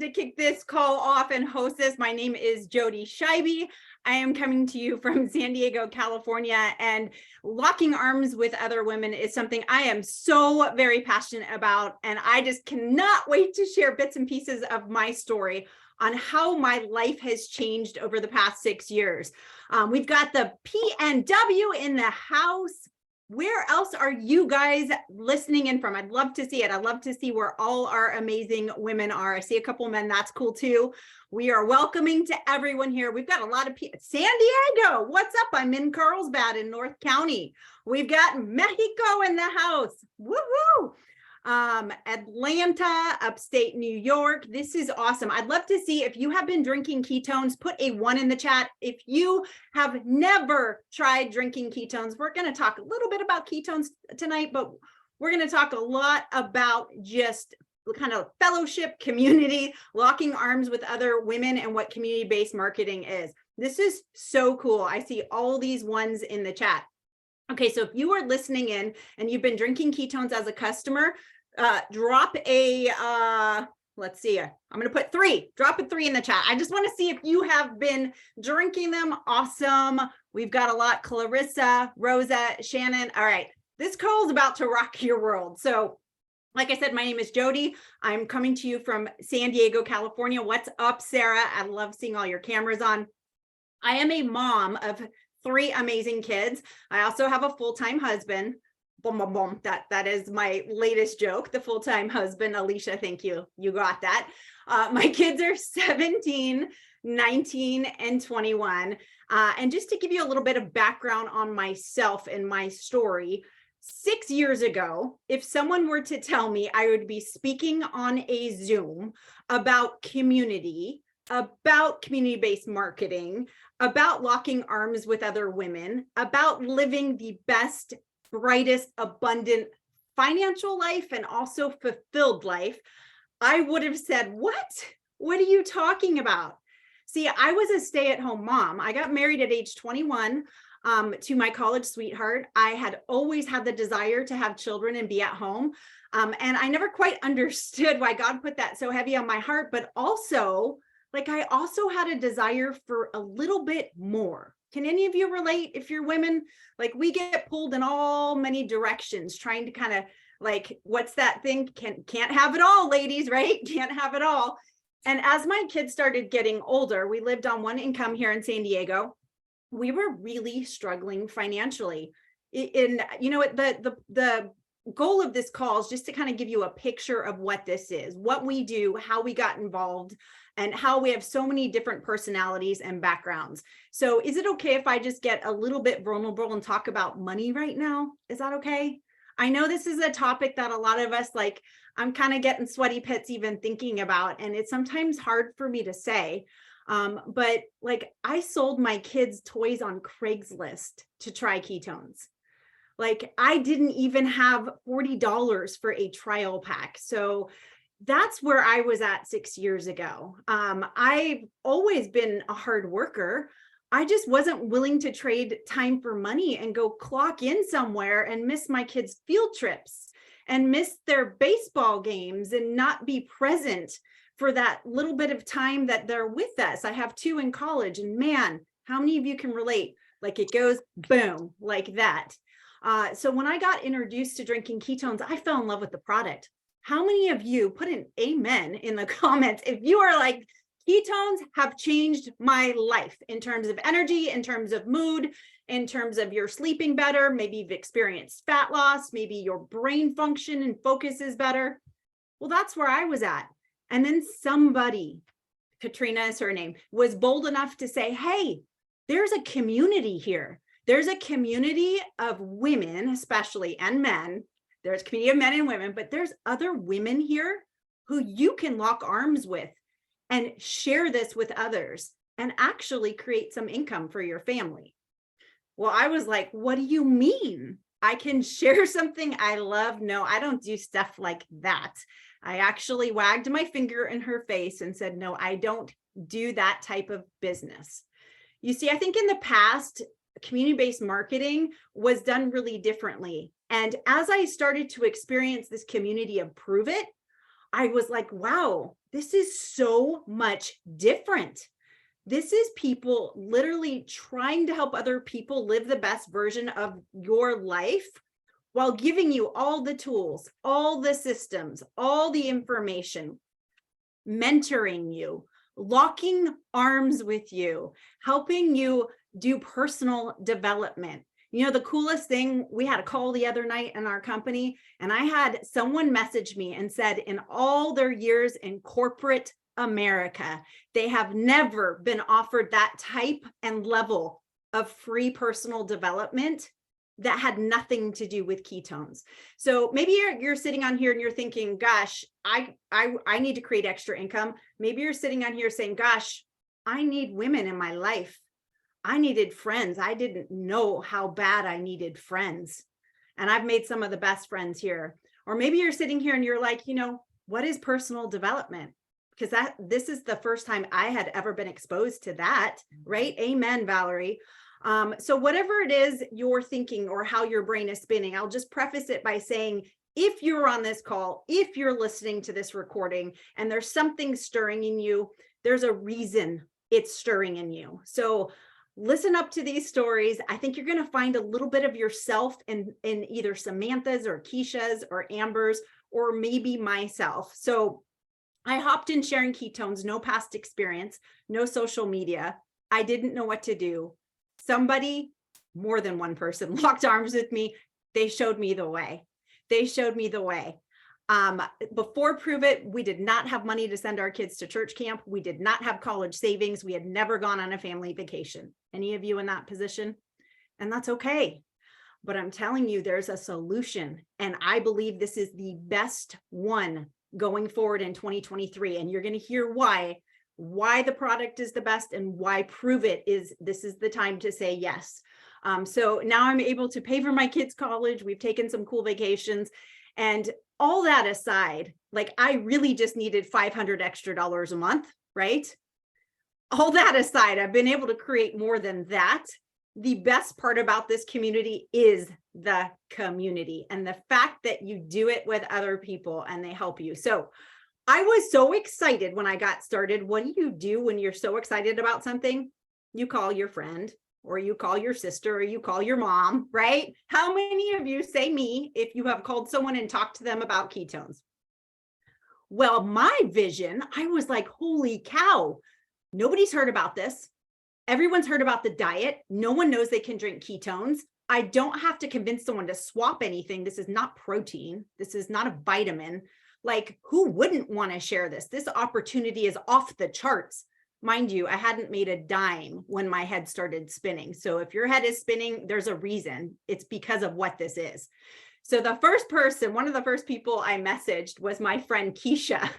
to kick this call off and host this. My name is Jody Scheibe. I am coming to you from San Diego, California, and locking arms with other women is something I am so very passionate about. And I just cannot wait to share bits and pieces of my story on how my life has changed over the past 6 years. We've got the PNW in the house. Where else are you guys listening in from? I'd love to see it. I'd love to see where all our amazing women are. I see a couple men. That's cool too. We are welcoming to everyone here. We've got a lot of people. San Diego, what's up? I'm in Carlsbad in North County. We've got Mexico in the house. Woohoo! Atlanta, upstate New York. This is awesome. I'd love to see if you have been drinking ketones, put a 1 in the chat. If you have never tried drinking ketones, we're going to talk a little bit about ketones tonight, but we're going to talk a lot about just kind of fellowship, community, locking arms with other women, and what community-based marketing is. This is so cool. I see all these ones in the chat. Okay, so if you are listening in and you've been drinking ketones as a customer, drop a, let's see, I'm going to put 3, drop a 3 in the chat. I just want to see if you have been drinking them. Awesome. We've got a lot. Clarissa, Rosa, Shannon. All right, this call is about to rock your world. So like I said, my name is Jody. I'm coming to you from San Diego, California. What's up, Sarah? I love seeing all your cameras on. I am a mom of 3 amazing kids. I also have a full-time husband. Boom, boom, boom. That is my latest joke. The full-time husband, Alicia, thank you. You got that. My kids are 17, 19, and 21. And just to give you a little bit of background on myself and my story, 6 years ago, if someone were to tell me I would be speaking on a Zoom about community, about community-based marketing, about locking arms with other women, about living the best, brightest, abundant financial life and also fulfilled life, I would have said, what? What are you talking about? See, I was a stay-at-home mom. I got married at age 21 to my college sweetheart. I had always had the desire to have children and be at home. And I never quite understood why God put that so heavy on my heart, but also, I also had a desire for a little bit more. Can any of you relate? If you're women, we get pulled in all many directions, trying to kind of what's that thing? Can't have it all, ladies, right? Can't have it all. And as my kids started getting older, we lived on one income here in San Diego. We were really struggling financially. And you know what, the goal of this call is just to kind of give you a picture of what this is, what we do, how we got involved, and how we have so many different personalities and backgrounds. So is it okay if I just get a little bit vulnerable and talk about money right now? Is that okay? I know this is a topic that a lot of us, I'm kind of getting sweaty pits even thinking about, and it's sometimes hard for me to say. But I sold my kids toys on Craigslist to try ketones. I didn't even have $40 for a trial pack. So that's where I was at 6 years ago. I've always been a hard worker. I just wasn't willing to trade time for money and go clock in somewhere and miss my kids' field trips and miss their baseball games and not be present for that little bit of time that they're with us. I have 2 in college, and man, how many of you can relate? It goes boom, like that. So when I got introduced to drinking ketones, I fell in love with the product. How many of you put an amen in the comments if you are like, ketones have changed my life in terms of energy, in terms of mood, in terms of your sleeping better, maybe you've experienced fat loss, maybe your brain function and focus is better. Well, that's where I was at. And then somebody, Katrina is her name, was bold enough to say, hey, there's a community here. There's a community of women, especially, and men. There's a community of men and women, but there's other women here who you can lock arms with and share this with others and actually create some income for your family. Well, I was like, what do you mean? I can share something I love? No, I don't do stuff like that. I actually wagged my finger in her face and said, no, I don't do that type of business. You see, I think in the past, community-based marketing was done really differently. And as I started to experience this community of Pruvit, I was like, wow, this is so much different. This is people literally trying to help other people live the best version of your life while giving you all the tools, all the systems, all the information, mentoring you, locking arms with you, helping you do personal development. You know, the coolest thing, we had a call the other night in our company, and I had someone message me and said, in all their years in corporate America, they have never been offered that type and level of free personal development that had nothing to do with ketones. So maybe you're sitting on here and you're thinking, gosh, I need to create extra income. Maybe you're sitting on here saying, gosh, I need women in my life. I needed friends. I didn't know how bad I needed friends. And I've made some of the best friends here. Or maybe you're sitting here and you're like, you know, what is personal development? Because this is the first time I had ever been exposed to that, right? Amen, Valerie. So whatever it is you're thinking or how your brain is spinning, I'll just preface it by saying, if you're on this call, if you're listening to this recording and there's something stirring in you, there's a reason it's stirring in you. So listen up to these stories. I think you're going to find a little bit of yourself in either Samantha's or Keisha's or Amber's, or maybe myself. So I hopped in sharing ketones, no past experience, no social media. I didn't know what to do. Somebody, more than one person, locked arms with me. They showed me the way. They showed me the way. Before Pruvit, we did not have money to send our kids to church camp. We did not have college savings. We had never gone on a family vacation. Any of you in that position? And that's okay. But I'm telling you, there's a solution. And I believe this is the best one going forward in 2023. And you're going to hear why the product is the best and why Pruvit this is the time to say yes. So now I'm able to pay for my kids' college. We've taken some cool vacations, and all that aside, like I really just needed $500 extra a month, right? All that aside, I've been able to create more than that. The best part about this community is the community and the fact that you do it with other people and they help you. So I was so excited when I got started. What do you do when you're so excited about something? You call your friend, or you call your sister, or you call your mom, right? How many of you, say me, if you have called someone and talked to them about ketones? Well, my vision, I was like, holy cow, nobody's heard about this. Everyone's heard about the diet. No one knows they can drink ketones. I don't have to convince someone to swap anything. This is not protein. This is not a vitamin. Like, who wouldn't want to share this? This opportunity is off the charts. Mind you, I hadn't made a dime when my head started spinning. So if your head is spinning, there's a reason. It's because of what this is. So the first person, one of the first people I messaged was my friend Keisha.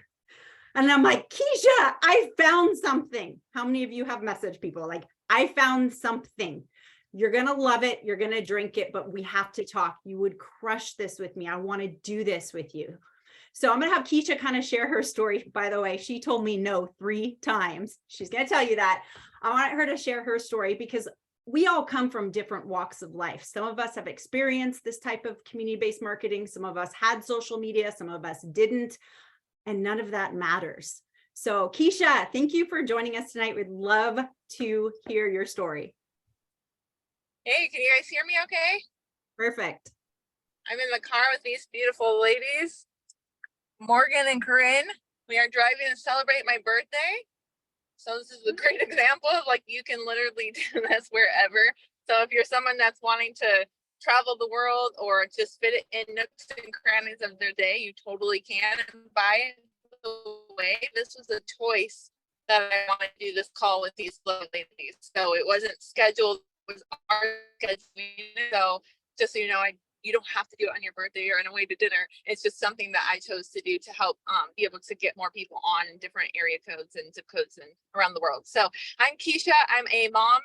And I'm like, Keisha, I found something. How many of you have messaged people like, I found something? You're going to love it. You're going to drink it, but we have to talk. You would crush this with me. I want to do this with you. So I'm going to have Keisha kind of share her story. By the way, she told me no 3 times. She's going to tell you that. I want her to share her story because we all come from different walks of life. Some of us have experienced this type of community-based marketing. Some of us had social media. Some of us didn't. And none of that matters. So Keisha, thank you for joining us tonight. We'd love to hear your story. Hey, can you guys hear me okay? Perfect. I'm in the car with these beautiful ladies, Morgan and Corinne. We are driving to celebrate my birthday. So this is a great example of like, you can literally do this wherever. So if you're someone that's wanting to travel the world or just fit it in nooks and crannies of their day, you totally can. And by the way, this was a choice that I want to do this call with these ladies. So it wasn't scheduled, it was our schedule. So just so you know, you don't have to do it on your birthday or on a way to dinner. It's just something that I chose to do to help be able to get more people on in different area codes and zip codes and around the world. So I'm Keisha. I'm a mom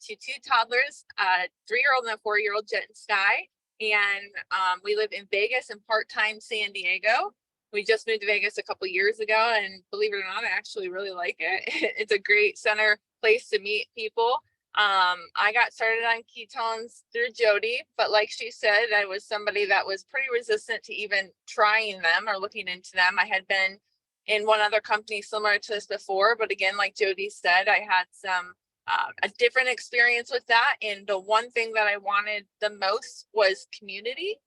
to 2 toddlers, a 3-year-old and a 4-year-old, Jet and Sky. And we live in Vegas and part-time San Diego. We just moved to Vegas a couple years ago, and believe it or not, I actually really like it. It's a great center place to meet people. I got started on ketones through Jody, but like she said, I was somebody that was pretty resistant to even trying them or looking into them. I had been in one other company similar to this before, but again, like Jody said, I had some a different experience with that. And the one thing that I wanted the most was community.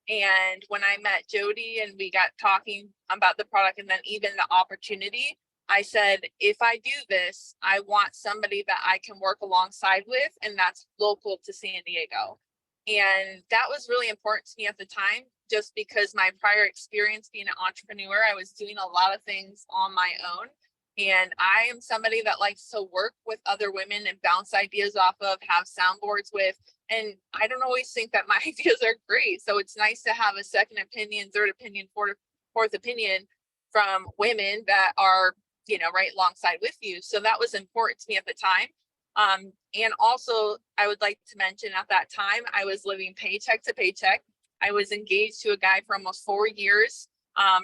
And when I met Jody and we got talking about the product and then even the opportunity, I said, if I do this, I want somebody that I can work alongside with, and that's local to San Diego. And that was really important to me at the time, just because my prior experience being an entrepreneur, I was doing a lot of things on my own. And I am somebody that likes to work with other women and bounce ideas off of, have soundboards with, and I don't always think that my ideas are great. So it's nice to have a second opinion, third opinion, fourth opinion from women that are, right alongside with you. So that was important to me at the time. And also I would like to mention at that time, I was living paycheck to paycheck. I was engaged to a guy for almost 4 years.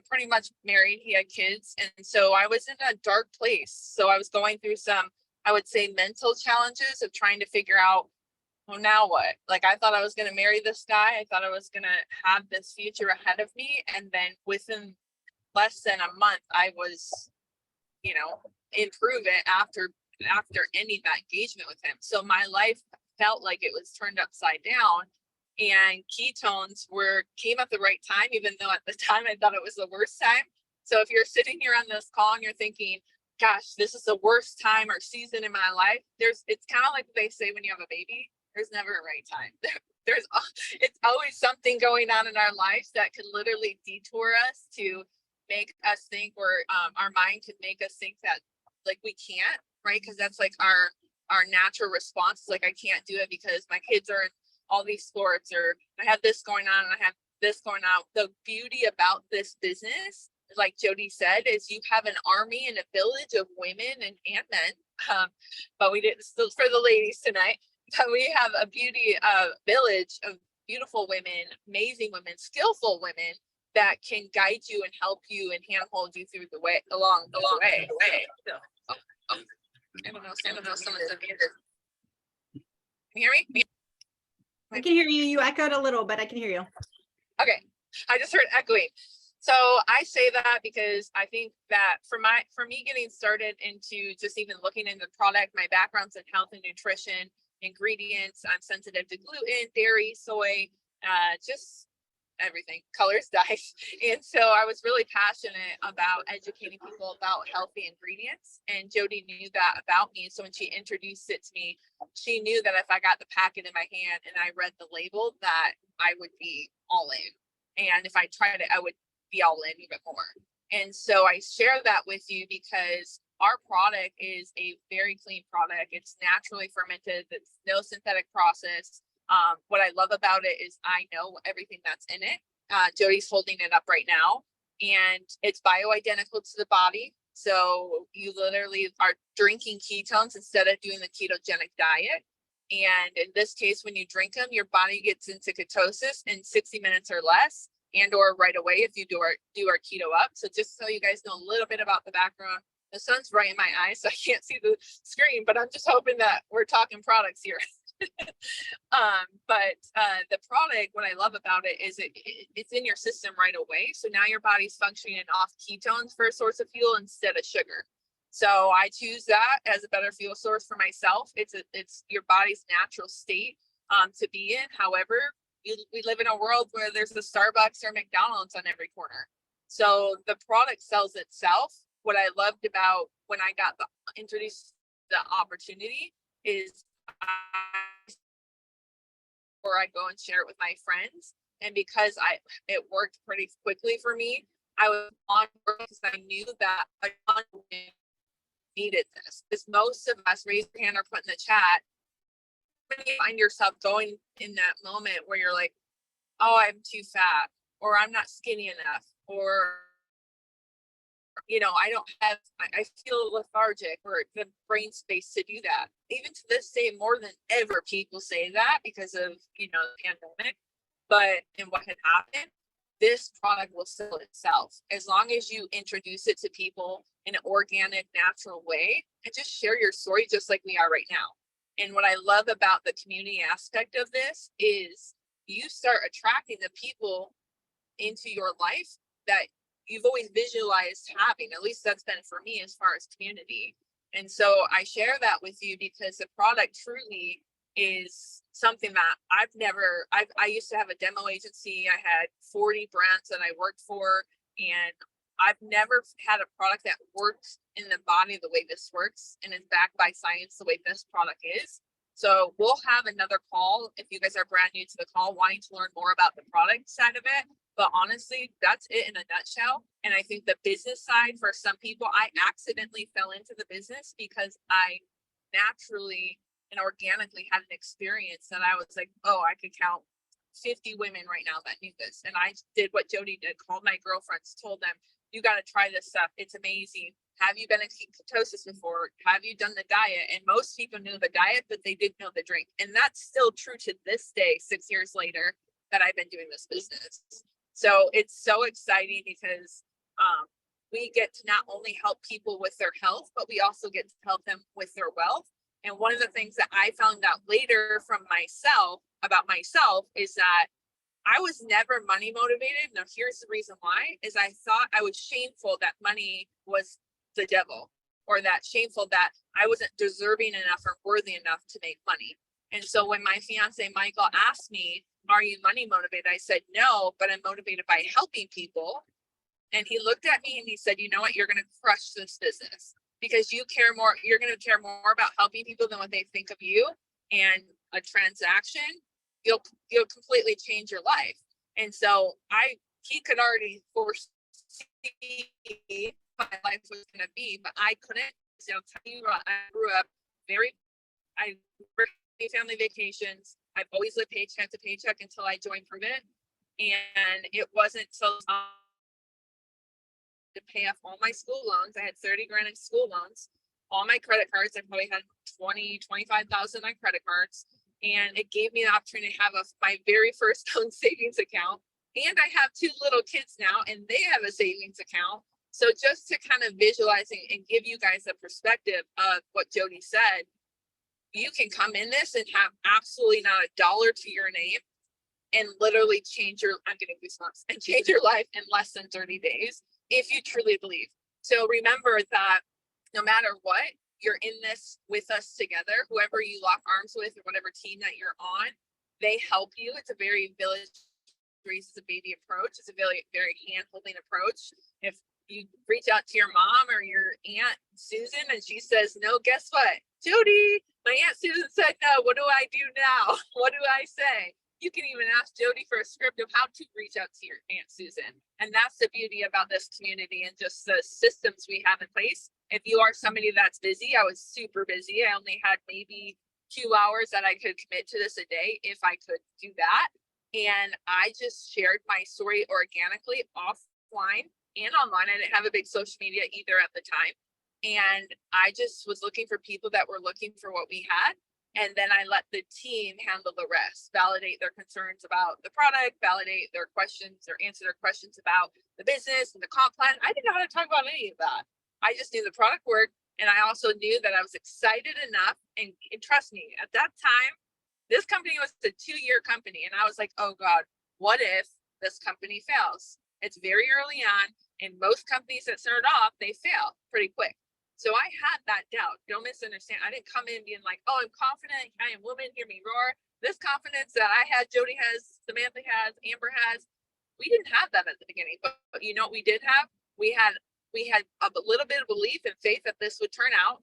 Pretty much married, he had kids. And so I was in a dark place. So I was going through some, I would say, mental challenges of trying to figure out, well, now what? Like, I thought I was going to marry this guy. I thought I was going to have this future ahead of me. And then within less than a month, I was, in Pruvit after ending that engagement with him. So my life felt like it was turned upside down. And ketones came at the right time, even though at the time I thought it was the worst time. So if you're sitting here on this call and you're thinking, gosh, this is the worst time or season in my life, it's kind of like they say when you have a baby, there's never a right time. It's always something going on in our lives that could literally detour us to make us think, or our mind could make us think that like we can't, right? Because that's like our natural response is like, I can't do it because my kids are in all these sports, or I have this going on and I have this going on. The beauty about this business, like Jody said, is you have an army and a village of women and men. But we didn't, still for the ladies tonight, but we have a beauty village of beautiful women, amazing women, skillful women that can guide you and help you and handhold you through the way along the way. I don't know. Someone's muted. Can you hear me? I can hear you. You echoed a little, but I can hear you. Okay. I just heard echoing. So I say that because I think that for me getting started into just even looking into the product, my background's in health and nutrition, ingredients, I'm sensitive to gluten, dairy, soy, just everything, colors, dyes. And so I was really passionate about educating people about healthy ingredients. And Jody knew that about me. So when she introduced it to me, she knew that if I got the packet in my hand and I read the label, that I would be all in. And if I tried it, I would be all in even more. And so I share that with you because our product is a very clean product. It's naturally fermented. There's no synthetic process. What I love about it is I know everything that's in it. Jody's holding it up right now, and it's bioidentical to the body. So you literally are drinking ketones instead of doing the ketogenic diet. And in this case, when you drink them, your body gets into ketosis in 60 minutes or less, and or right away if you do our keto up. So just so you guys know a little bit about the background. The sun's right in my eyes, so I can't see the screen, but I'm just hoping that we're talking products here. But the product, what I love about it is it's in your system right away. So now your body's functioning off ketones for a source of fuel instead of sugar. So I choose that as a better fuel source for myself. It's your body's natural state to be in. However, we live in a world where there's a Starbucks or McDonald's on every corner. So the product sells itself. What I loved about when I got introduced the opportunity is or I go and share it with my friends. And because it worked pretty quickly for me, I was on board because I knew that I needed this. Because most of us, raise your hand or put in the chat, when you find yourself going in that moment where you're like, oh, I'm too fat, or I'm not skinny enough, or I feel lethargic or the brain space to do that. Even to this day, more than ever, people say that because of, the pandemic. But in what had happened, this product will sell itself as long as you introduce it to people in an organic, natural way and just share your story just like we are right now. And what I love about the community aspect of this is you start attracting the people into your life that you've always visualized having. At least that's been for me as far as community. And so I share that with you because the product truly is something that I used to have a demo agency. I had 40 brands that I worked for, and I've never had a product that works in the body the way this works and is backed by science the way this product is. So we'll have another call if you guys are brand new to the call, wanting to learn more about the product side of it. But honestly, that's it in a nutshell. And I think the business side for some people, I accidentally fell into the business because I naturally and organically had an experience that I was like, oh, I could count 50 women right now that knew this. And I did what Jody did, called my girlfriends, told them, you got to try this stuff. It's amazing. Have you been in ketosis before? Have you done the diet? And most people knew the diet, but they didn't know the drink. And that's still true to this day, 6 years later, that I've been doing this business. So it's so exciting because we get to not only help people with their health, but we also get to help them with their wealth. And one of the things that I found out later from myself about myself is that I was never money motivated. Now, here's the reason why, is I thought I was shameful that money was the devil, or that shameful that I wasn't deserving enough or worthy enough to make money. And so when my fiance, Michael, asked me, are you money motivated? I said, no, but I'm motivated by helping people. And he looked at me and he said, you know what, you're going to crush this business because you're going to care more about helping people than what they think of you. And a transaction, you'll completely change your life. And so he could already foresee my life was going to be, but I couldn't. So I grew up I family vacations. I've always lived paycheck to paycheck until I joined Pruvit. And it wasn't so to pay off all my school loans. I had 30 grand in school loans, all my credit cards. I probably had 25,000 on credit cards. And it gave me the opportunity to have my very first own savings account. And I have 2 little kids now, and they have a savings account. So just to kind of visualizing and give you guys a perspective of what Jody said, you can come in this and have absolutely not a dollar to your name and literally change your life in less than 30 days if you truly believe. So remember that no matter what, you're in this with us together. Whoever you lock arms with or whatever team that you're on, they help you. It's a very village raises a baby approach. It's a very, very hand-holding approach. If you reach out to your mom or your Aunt Susan and she says no, guess what? Jody, my Aunt Susan said no. What do I do now? What do I say? You can even ask Jody for a script of how to reach out to your Aunt Susan. And that's the beauty about this community and just the systems we have in place. If you are somebody that's busy, I was super busy. I only had maybe 2 hours that I could commit to this a day if I could do that. And I just shared my story organically offline and online. I didn't have a big social media either at the time. And I just was looking for people that were looking for what we had. And then I let the team handle the rest, validate their concerns about the product, validate their questions or answer their questions about the business and the comp plan. I didn't know how to talk about any of that. I just knew the product worked. And I also knew that I was excited enough. And trust me, at that time, this company was a 2-year company. And I was like, oh God, what if this company fails? It's very early on. And most companies that start off, they fail pretty quick. So I had that doubt. Don't misunderstand. I didn't come in being like, oh, I'm confident. I am woman. Hear me roar. This confidence that I had, Jody has, Samantha has, Amber has, we didn't have that at the beginning. But you know what we did have? We had a little bit of belief and faith that this would turn out.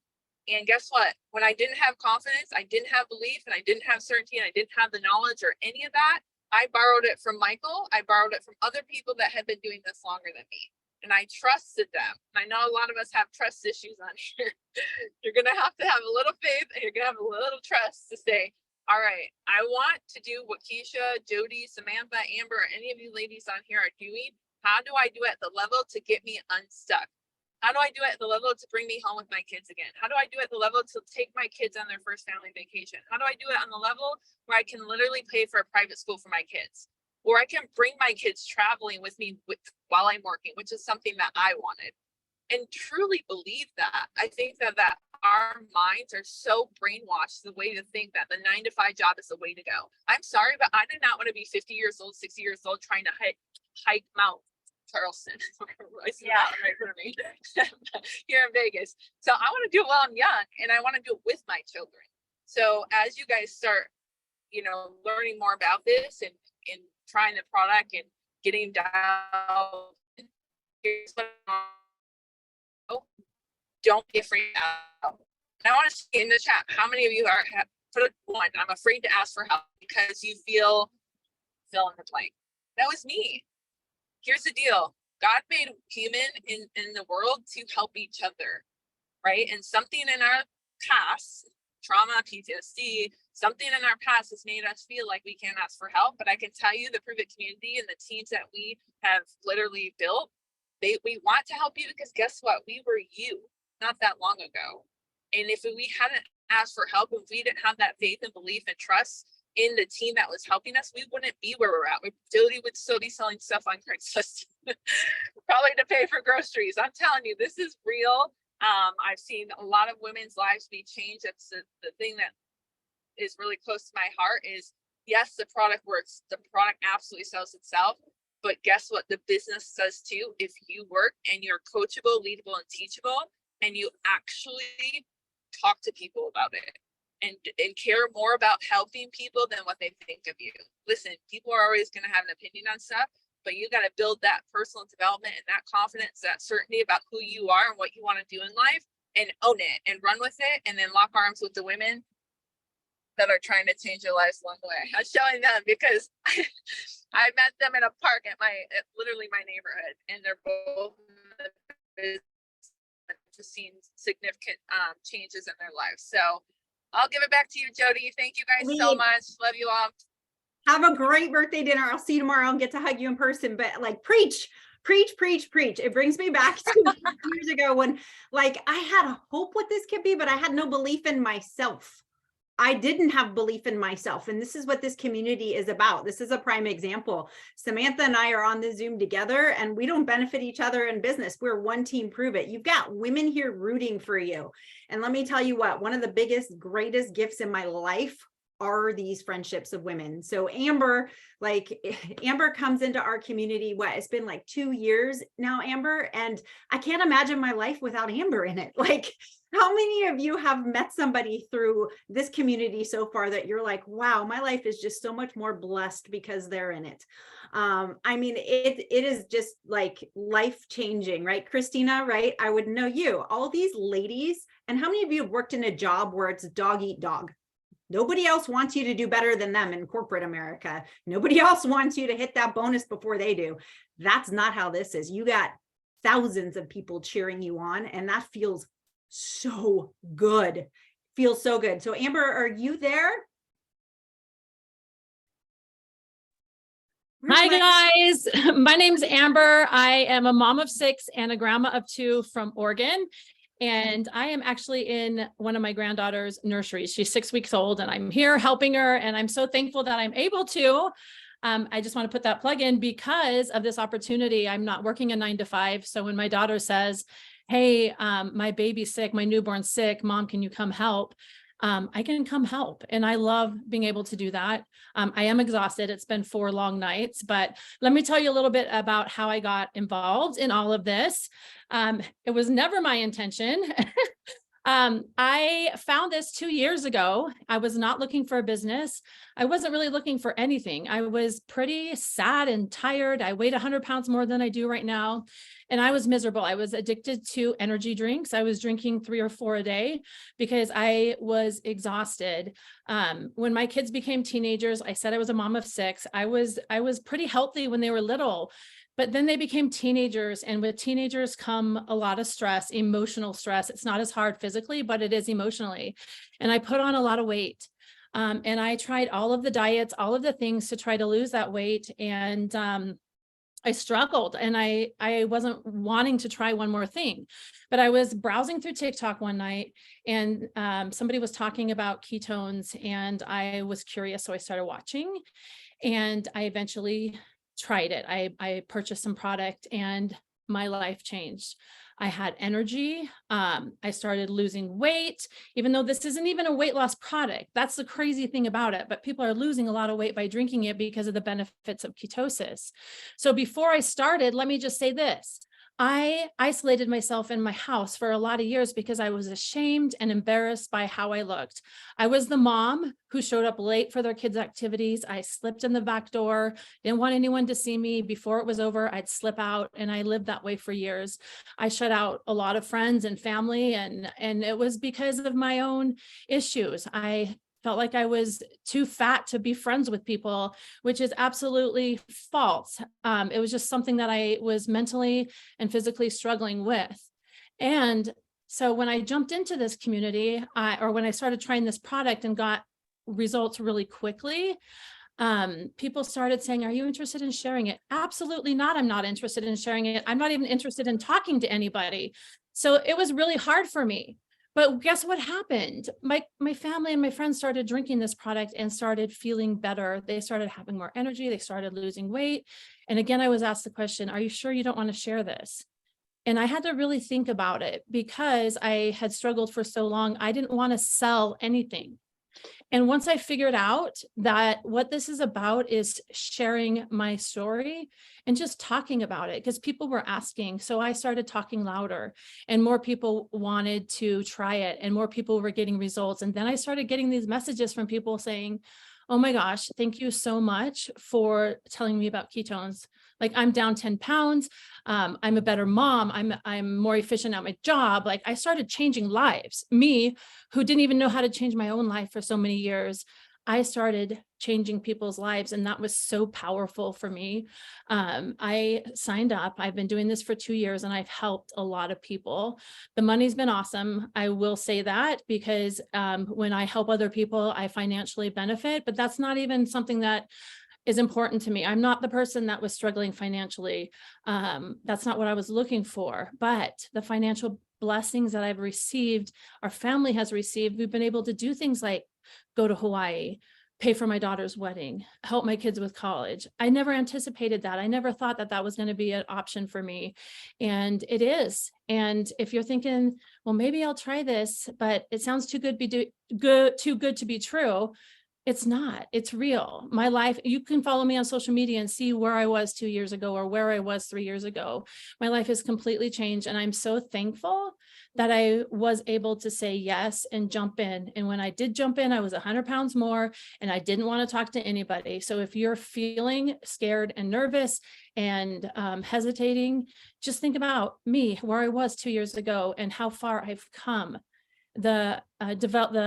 And guess what? When I didn't have confidence, I didn't have belief, and I didn't have certainty, and I didn't have the knowledge or any of that, I borrowed it from Michael. I borrowed it from other people that had been doing this longer than me. And I trusted them. I know a lot of us have trust issues on here. You're going to have a little faith and you're going to have a little trust to say, all right, I want to do what Keisha, Jody, Samantha, Amber, or any of you ladies on here are doing. How do I do it at the level to get me unstuck? How do I do it at the level to bring me home with my kids again? How do I do it at the level to take my kids on their first family vacation? How do I do it on the level where I can literally pay for a private school for my kids? Or I can bring my kids traveling with me while I'm working, which is something that I wanted. And truly believe that. I think that our minds are so brainwashed the way to think that the 9-to-5 job is the way to go. I'm sorry, but I did not want to be 50 years old, 60 years old, trying to hike Mount Charleston. I see that right in front of me here in Vegas. So I want to do it while I'm young, and I want to do it with my children. So as you guys start, you know, learning more about this and trying the product and getting down, here's what don't be afraid out. And I want to see in the chat, how many of you are, put one, I'm afraid to ask for help because you feel fill in the blank. That was me. Here's the deal. God made human in the world to help each other, right? And something in our past, trauma, PTSD, something in our past has made us feel like we can't ask for help. But I can tell you the Pruvit community and the teams that we have literally built, we want to help you because guess what? We were you not that long ago. And if we hadn't asked for help, if we didn't have that faith and belief and trust in the team that was helping us, we wouldn't be where we're at. Jody would still be selling stuff on Craigslist, probably to pay for groceries. I'm telling you, this is real. I've seen a lot of women's lives be changed. That's the thing that is really close to my heart is, yes, the product works. The product absolutely sells itself. But guess what? The business does too. If you work and you're coachable, leadable, and teachable, and you actually talk to people about it and care more about helping people than what they think of you. Listen, people are always going to have an opinion on stuff, but you got to build that personal development and that confidence, that certainty about who you are and what you want to do in life, and own it and run with it, and then lock arms with the women that are trying to change your lives along the way. I'm showing them because I met them in a park at literally my neighborhood, and they're both just seen significant changes in their lives. So I'll give it back to you, Jody. Thank you guys so much. Love you all. Have a great birthday dinner. I'll see you tomorrow and get to hug you in person, but like preach. It brings me back to years ago when like I had hope what this could be, but I had no belief in myself. I didn't have belief in myself. And this is what this community is about. This is a prime example. Samantha and I are on the Zoom together and we don't benefit each other in business. We're one team Pruvit. You've got women here rooting for you. And let me tell you what, one of the biggest, greatest gifts in my life are these friendships of women. So Amber comes into our community, it's been like 2 years now, Amber, and I can't imagine my life without Amber in it. Like, how many of you have met somebody through this community so far that you're like, wow, my life is just so much more blessed because they're in it. I mean, it is just like life-changing, right? Christina, right? I would know you, all these ladies. And how many of you have worked in a job where it's dog eat dog? Nobody else wants you to do better than them in corporate America. Nobody else wants you to hit that bonus before they do. That's not how this is. You got thousands of people cheering you on, and that feels so good. Feels so good. So Amber, are you there? Hi guys, my name's Amber. I am a mom of 6 and a grandma of 2 from Oregon. And I am actually in one of my granddaughter's nurseries. She's 6 weeks old and I'm here helping her. And I'm so thankful that I'm able to. I just want to put that plug in because of this opportunity. I'm not working a 9 to 5. So when my daughter says, hey, my baby's sick, my newborn's sick, mom, can you come help? I can come help. And I love being able to do that. I am exhausted. It's been 4 long nights, but let me tell you a little bit about how I got involved in all of this. It was never my intention. I found this 2 years ago. I was not looking for a business. I wasn't really looking for anything. I was pretty sad and tired. I weighed 100 pounds more than I do right now. And I was miserable. I was addicted to energy drinks. I was drinking 3 or 4 a day because I was exhausted. When my kids became teenagers, I said I was a mom of 6. I was pretty healthy when they were little. But then they became teenagers, and with teenagers come a lot of stress, emotional stress. It's not as hard physically, but it is emotionally. And I put on a lot of weight. And I tried all of the diets, all of the things to try to lose that weight. And I struggled, and I wasn't wanting to try one more thing. But I was browsing through TikTok one night, and somebody was talking about ketones, and I was curious. So I started watching, and I eventually tried it. I purchased some product, and my life changed. I had energy. I started losing weight, even though this isn't even a weight loss product. That's the crazy thing about it. But people are losing a lot of weight by drinking it because of the benefits of ketosis. So before I started, let me just say this. I isolated myself in my house for a lot of years because I was ashamed and embarrassed by how I looked. I was the mom who showed up late for their kids' activities. I slipped in the back door, didn't want anyone to see me. Before it was over, I'd slip out, and I lived that way for years. I shut out a lot of friends and family, and it was because of my own issues. I felt like I was too fat to be friends with people, which is absolutely false. It was just something that I was mentally and physically struggling with. And so when I jumped into this community, or when I started trying this product and got results really quickly, people started saying, are you interested in sharing it? Absolutely not. I'm not interested in sharing it. I'm not even interested in talking to anybody. So it was really hard for me. But guess what happened? My family and my friends started drinking this product and started feeling better. They started having more energy. They started losing weight. And again, I was asked the question, are you sure you don't want to share this? And I had to really think about it because I had struggled for so long. I didn't want to sell anything. And once I figured out that what this is about is sharing my story and just talking about it, because people were asking. So I started talking louder, and more people wanted to try it, and more people were getting results. And then I started getting these messages from people saying, oh my gosh, thank you so much for telling me about ketones. Like, I'm down 10 pounds. I'm a better mom. I'm more efficient at my job. Like, I started changing lives. Me, who didn't even know how to change my own life for so many years, I started changing people's lives. And that was so powerful for me. I signed up. I've been doing this for 2 years, and I've helped a lot of people. The money's been awesome. I will say that, because when I help other people, I financially benefit, but that's not even something that is important to me. I'm not the person that was struggling financially. That's not what I was looking for, but the financial blessings that I've received, our family has received, we've been able to do things like go to Hawaii, pay for my daughter's wedding, help my kids with college. I never anticipated that. I never thought that that was going to be an option for me. And it is. And if you're thinking, well, maybe I'll try this, but it sounds too good to be true. It's not. It's real. My life, you can follow me on social media and see where I was 2 years ago or where I was 3 years ago. My life has completely changed. And I'm so thankful that I was able to say yes and jump in. And when I did jump in, I was 100 pounds more, and I didn't want to talk to anybody. So if you're feeling scared and nervous and hesitating, just think about me, where I was 2 years ago and how far I've come. The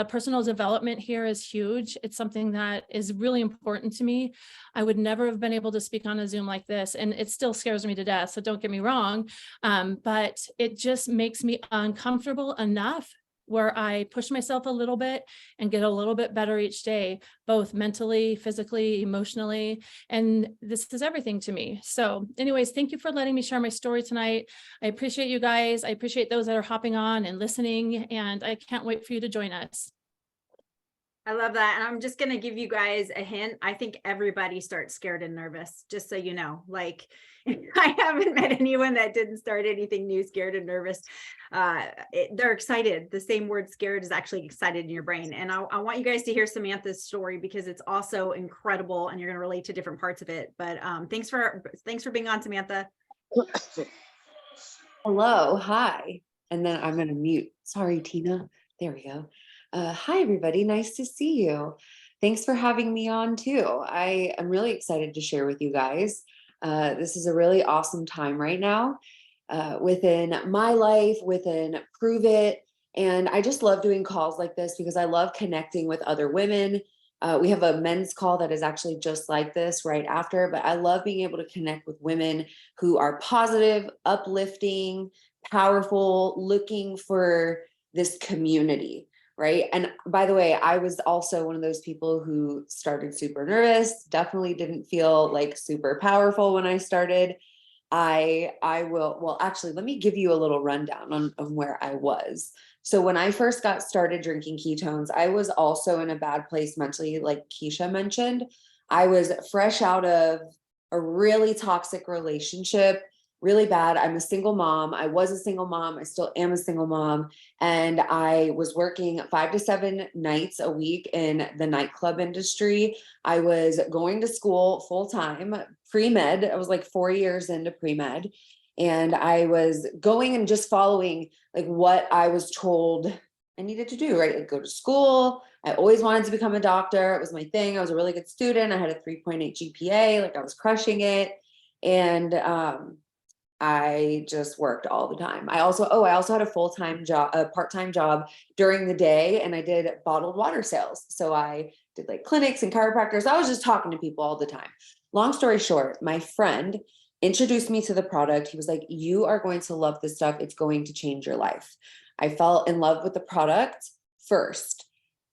personal development here is huge. It's something that is really important to me. I would never have been able to speak on a Zoom like this, and it still scares me to death. So don't get me wrong. But it just makes me uncomfortable enough where I push myself a little bit and get a little bit better each day, both mentally, physically, emotionally. And this is everything to me. So anyways, thank you for letting me share my story tonight. I appreciate you guys. I appreciate those that are hopping on and listening, and I can't wait for you to join us. I love that. And I'm just going to give you guys a hint. I think everybody starts scared and nervous, just so you know. Like, I haven't met anyone that didn't start anything new scared and nervous. They're excited. The same word scared is actually excited in your brain. And I want you guys to hear Samantha's story, because it's also incredible and you're going to relate to different parts of it. But thanks for being on, Samantha. Hello. Hi. And then I'm going to mute. Sorry, Tina. There we go. Hi, everybody. Nice to see you. Thanks for having me on too. I am really excited to share with you guys. This is a really awesome time right now within my life, within Pruvit. And I just love doing calls like this because I love connecting with other women. We have a men's call that is actually just like this right after, but I love being able to connect with women who are positive, uplifting, powerful, looking for this community. Right. And by the way, I was also one of those people who started super nervous, definitely didn't feel like super powerful when I started. Actually, let me give you a little rundown on where I was. So when I first got started drinking ketones, I was also in a bad place mentally, like Keisha mentioned. I was fresh out of a really toxic relationship, really bad. I'm a single mom. I was a single mom. I still am a single mom. And I was working 5 to 7 nights a week in the nightclub industry. I was going to school full time, pre-med. I was like 4 years into pre-med. And I was going and just following like what I was told I needed to do, right? Like go to school. I always wanted to become a doctor. It was my thing. I was a really good student. I had a 3.8 GPA, like I was crushing it. And I just worked all the time. I also had a full-time job, a part-time job during the day, and I did bottled water sales. So I did like clinics and chiropractors. I was just talking to people all the time. Long story short, my friend introduced me to the product. He was like, you are going to love this stuff. It's going to change your life. I fell in love with the product first.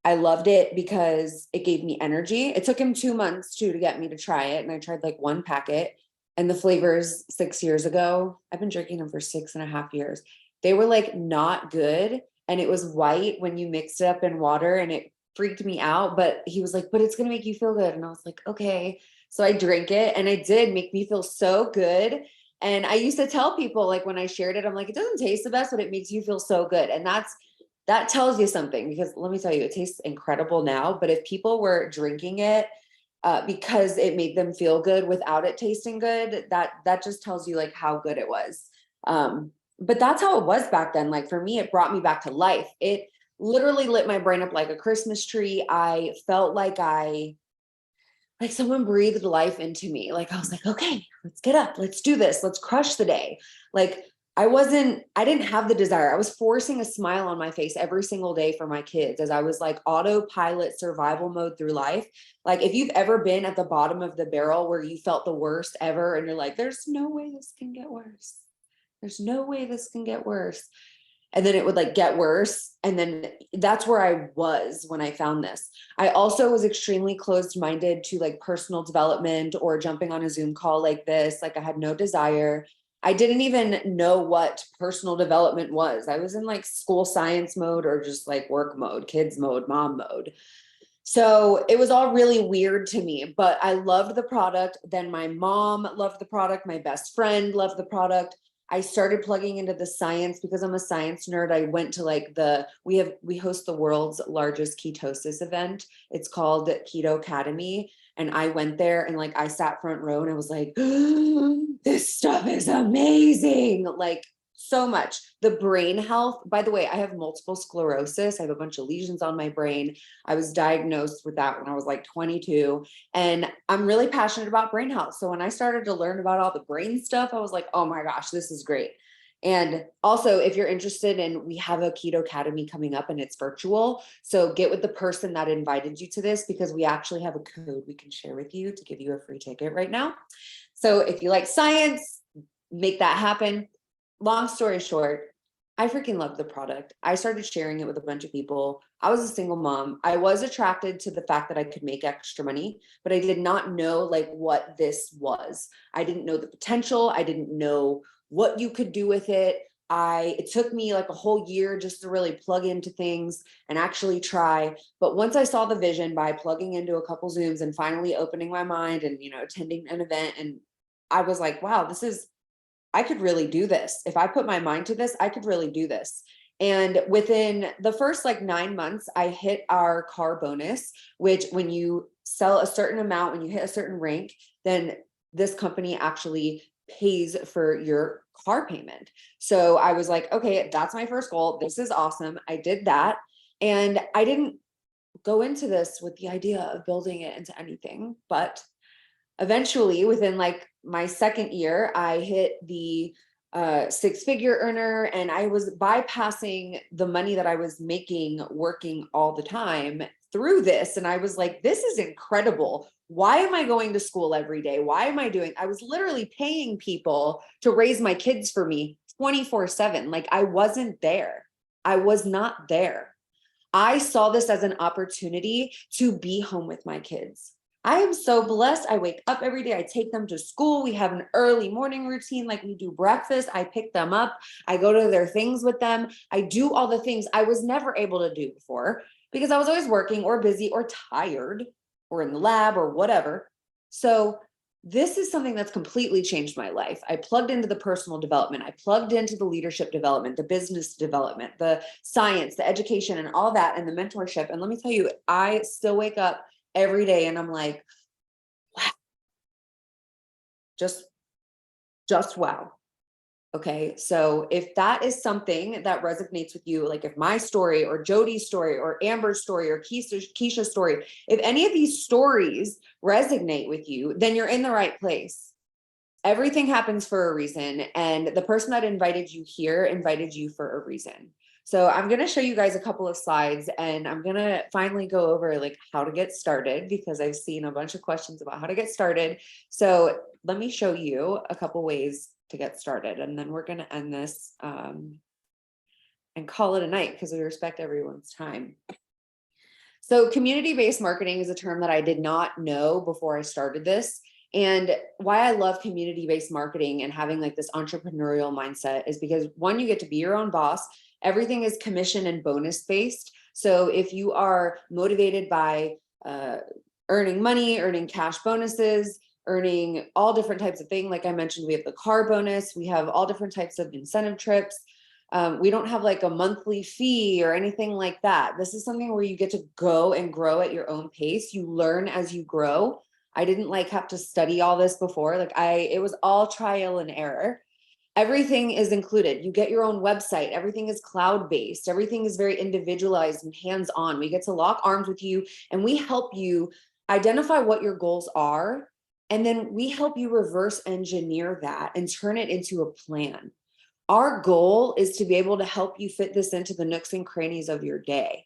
I loved it because it gave me energy. It took him 2 months to get me to try it. And I tried like one packet. And the flavors 6 years ago, I've been drinking them for 6.5 years. They were like not good. And it was white when you mixed it up in water, and it freaked me out. But he was like, but it's going to make you feel good. And I was like, okay. So I drank it, and it did make me feel so good. And I used to tell people, like when I shared it, I'm like, it doesn't taste the best, but it makes you feel so good. And that tells you something, because let me tell you, it tastes incredible now. But if people were drinking it because it made them feel good without it tasting good, that just tells you like how good it was. But that's how it was back then. Like for me, it brought me back to life. It literally lit my brain up like a Christmas tree. I felt like someone breathed life into me. Like I was like, okay, let's get up. Let's do this. Let's crush the day. Like I didn't have the desire. I was forcing a smile on my face every single day for my kids as I was like autopilot survival mode through life. Like if you've ever been at the bottom of the barrel where you felt the worst ever and you're like, there's no way this can get worse. There's no way this can get worse. And then it would like get worse. And then that's where I was when I found this. I also was extremely closed-minded to like personal development or jumping on a Zoom call like this. Like I had no desire. I didn't even know what personal development was. I was in like school science mode or just like work mode, kids mode, mom mode. So it was all really weird to me, but I loved the product. Then my mom loved the product. My best friend loved the product. I started plugging into the science because I'm a science nerd. I went to like we host the world's largest ketosis event. It's called Keto Academy. And I went there and like I sat front row and I was like, this stuff is amazing. Like so much. The brain health, by the way, I have multiple sclerosis. I have a bunch of lesions on my brain. I was diagnosed with that when I was like 22. And I'm really passionate about brain health. So when I started to learn about all the brain stuff, I was like, oh my gosh, this is great. And also, if you're interested in, we have a Keto Academy coming up and it's virtual. So get with the person that invited you to this, because we actually have a code we can share with you to give you a free ticket right now. So if you like science, make that happen. Long story short, I freaking love the product. I started sharing it with a bunch of people. I was a single mom. I was attracted to the fact that I could make extra money, but I did not know like what this was. I didn't know the potential. I didn't know what you could do with it. It took me like a whole year just to really plug into things and actually try. But once I saw the vision by plugging into a couple Zooms and finally opening my mind and, attending an event, and I was like, wow, I could really do this. If I put my mind to this, I could really do this. And within the first like 9 months, I hit our car bonus, which when you sell a certain amount, when you hit a certain rank, then this company actually pays for your car payment. So I was like, okay, that's my first goal. This is awesome. I did that. And I didn't go into this with the idea of building it into anything, but eventually within like my second year, I hit the 6-figure earner, and I was bypassing the money that I was making working all the time through this. And I was like, this is incredible. Why am I going to school every day? I was literally paying people to raise my kids for me 24/7. Like I wasn't there. I was not there. I saw this as an opportunity to be home with my kids. I am so blessed. I wake up every day. I take them to school. We have an early morning routine. Like we do breakfast. I pick them up. I go to their things with them. I do all the things I was never able to do before because I was always working or busy or tired or in the lab or whatever. So this is something that's completely changed my life. I plugged into the personal development. I plugged into the leadership development, the business development, the science, the education, and all that, and the mentorship. And let me tell you, I still wake up every day and I'm like, wow, just wow. Okay. So if that is something that resonates with you, like if my story or Jody's story or Amber's story or Keisha's story, if any of these stories resonate with you, then you're in the right place. Everything happens for a reason. And the person that invited you here invited you for a reason. So I'm going to show you guys a couple of slides, and I'm going to finally go over like how to get started, because I've seen a bunch of questions about how to get started. So let me show you a couple ways to get started, and then we're going to end this and call it a night, because we respect everyone's time. So community-based marketing is a term that I did not know before I started this. And why I love community-based marketing and having like this entrepreneurial mindset is because, one, you get to be your own boss. Everything is commission and bonus based. So if you are motivated by earning money, earning cash bonuses, earning all different types of things, like I mentioned, we have the car bonus, we have all different types of incentive trips. We don't have like a monthly fee or anything like that. This is something where you get to go and grow at your own pace. You learn as you grow. I didn't like have to study all this before. It was all trial and error. Everything is included. You get your own website. Everything is cloud-based. Everything is very individualized and hands-on. We get to lock arms with you, and we help you identify what your goals are. And then we help you reverse engineer that and turn it into a plan. Our goal is to be able to help you fit this into the nooks and crannies of your day.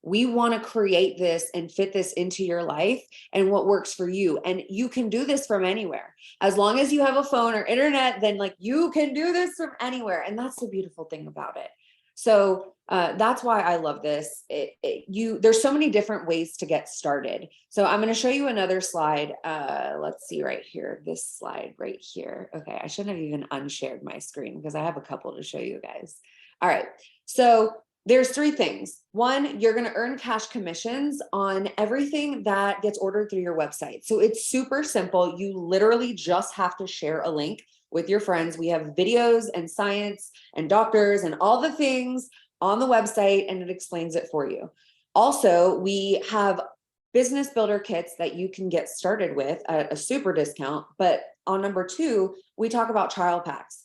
We want to create this and fit this into your life and what works for you. And you can do this from anywhere. As long as you have a phone or internet, then like you can do this from anywhere. And that's the beautiful thing about it. So that's why I love this. There's so many different ways to get started. So I'm going to show you another slide. Let's see right here, this slide right here. Okay, I shouldn't have even unshared my screen because I have a couple to show you guys. All right, so there's three things. One, you're going to earn cash commissions on everything that gets ordered through your website. So it's super simple. You literally just have to share a link with your friends. We have videos and science and doctors and all the things on the website, and it explains it for you. Also, we have business builder kits that you can get started with at a super discount. But on number two, we talk about trial packs.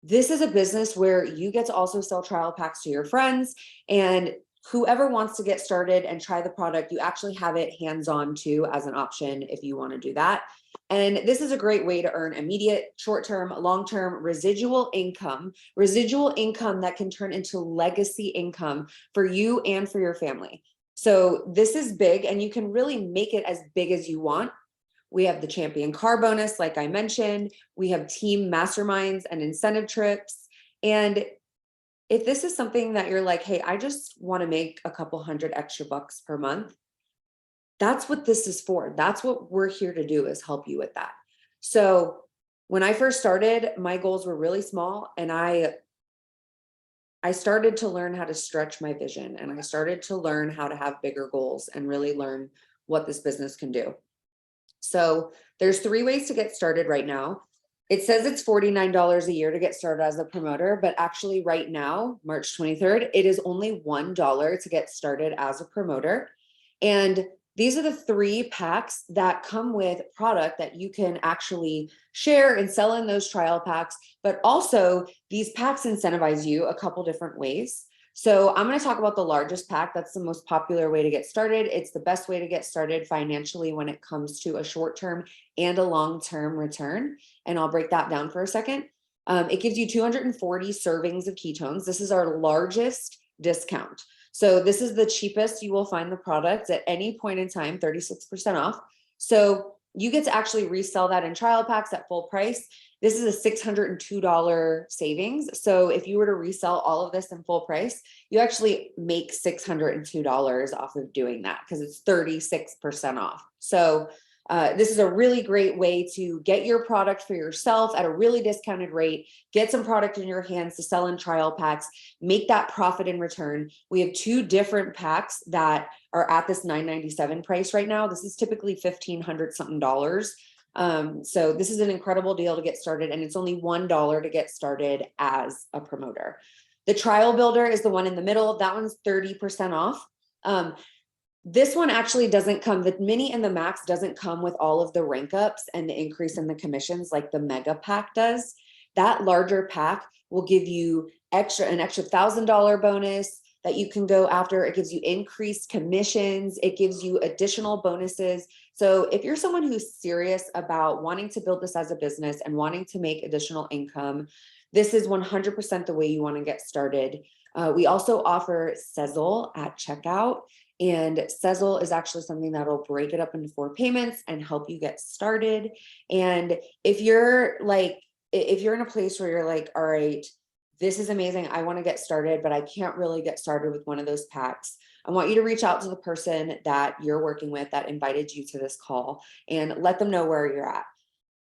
This is a business where you get to also sell trial packs to your friends, and whoever wants to get started and try the product, you actually have it hands-on too as an option if you want to do that. And this is a great way to earn immediate, short-term, long-term residual income that can turn into legacy income for you and for your family. So this is big, and you can really make it as big as you want. We have the champion car bonus, like I mentioned. We have team masterminds and incentive trips. And if this is something that you're like, hey, I just want to make a couple hundred extra bucks per month, that's what this is for. That's what we're here to do, is help you with that. So when I first started, my goals were really small, and I started to learn how to stretch my vision, and I started to learn how to have bigger goals and really learn what this business can do. So there's three ways to get started right now. It says it's $49 a year to get started as a promoter, but actually right now, March 23rd, it is only $1 to get started as a promoter. And these are the three packs that come with product that you can actually share and sell in those trial packs. But also these packs incentivize you a couple different ways. So I'm going to talk about the largest pack. That's the most popular way to get started. It's the best way to get started financially when it comes to a short-term and a long-term return. And I'll break that down for a second. It gives you 240 servings of ketones. This is our largest discount. So this is the cheapest you will find the product at any point in time, 36% off. So you get to actually resell that in trial packs at full price. This is a $602 savings. So if you were to resell all of this in full price, you actually make $602 off of doing that, because it's 36% off. So this is a really great way to get your product for yourself at a really discounted rate, get some product in your hands to sell in trial packs, make that profit in return. We have two different packs that are at this $997 price right now. This is typically $1,500 something dollars. So this is an incredible deal to get started, and it's only $1 to get started as a promoter. The trial builder is the one in the middle. That one's 30% off. This one actually doesn't come, the mini and the max doesn't come with all of the rank ups and the increase in the commissions like the mega pack does. That larger pack will give you an extra $1,000 bonus that you can go after. It gives you increased commissions. It gives you additional bonuses. So if you're someone who's serious about wanting to build this as a business and wanting to make additional income, this is 100% the way you want to get started. We also offer Sezzle at checkout. And Sezzle is actually something that'll break it up into 4 payments and help you get started. And if you're in a place where you're like, all right, this is amazing, I want to get started, but I can't really get started with one of those packs, I want you to reach out to the person that you're working with that invited you to this call and let them know where you're at.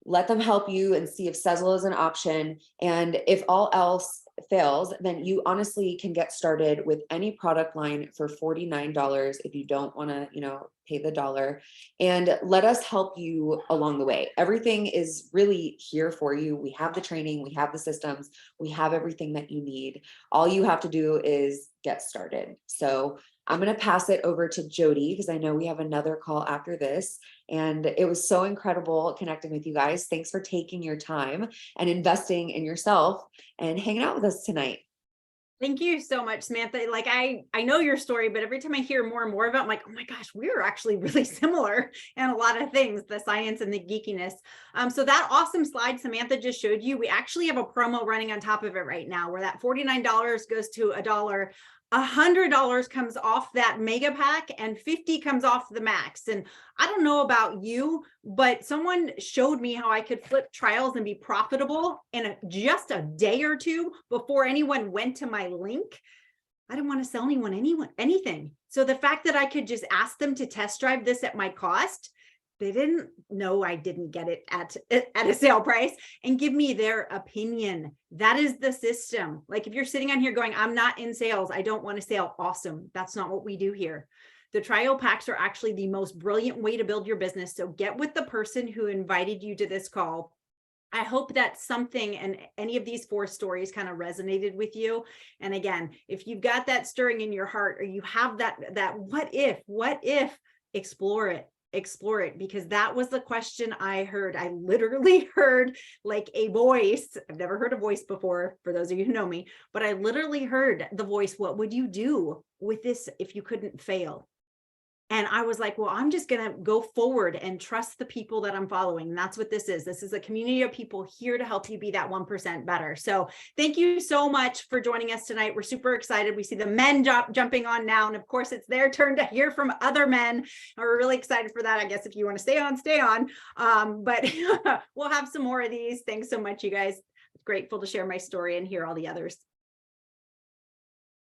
Let them help you and see if Sezzle is an option. And if all else fails, then you honestly can get started with any product line for $49 if you don't want to, pay the dollar, and let us help you along the way. Everything is really here for you. We have the training, we have the systems, we have everything that you need. All you have to do is get started. So I'm going to pass it over to Jody because I know we have another call after this. And it was so incredible connecting with you guys. Thanks for taking your time and investing in yourself and hanging out with us tonight. Thank you so much, Samantha. Like I know your story, but every time I hear more and more about it, I'm like, oh my gosh, we're actually really similar in a lot of things, the science and the geekiness. So that awesome slide Samantha just showed you, we actually have a promo running on top of it right now where that $49 goes to $1. $100 comes off that mega pack and $50 comes off the max. And I don't know about you, but someone showed me how I could flip trials and be profitable in just a day or two before anyone went to my link. I didn't want to sell anything. So the fact that I could just ask them to test drive this at my cost, they didn't know I didn't get it at a sale price, and give me their opinion. That is the system. Like if you're sitting on here going, I'm not in sales, I don't want to sell. Awesome. That's not what we do here. The trial packs are actually the most brilliant way to build your business. So get with the person who invited you to this call. I hope that something and any of these 4 stories kind of resonated with you. And again, if you've got that stirring in your heart, or you have that what if, explore it, because that was the question I heard. I literally heard like a voice. I've never heard a voice before, for those of you who know me, but I literally heard the voice, what would you do with this if you couldn't fail? And I was like, well, I'm just going to go forward and trust the people that I'm following. And that's what this is. This is a community of people here to help you be that 1% better. So thank you so much for joining us tonight. We're super excited. We see the men jumping on now. And of course, it's their turn to hear from other men. And we're really excited for that. I guess if you want to stay on. But we'll have some more of these. Thanks so much, you guys. Grateful to share my story and hear all the others.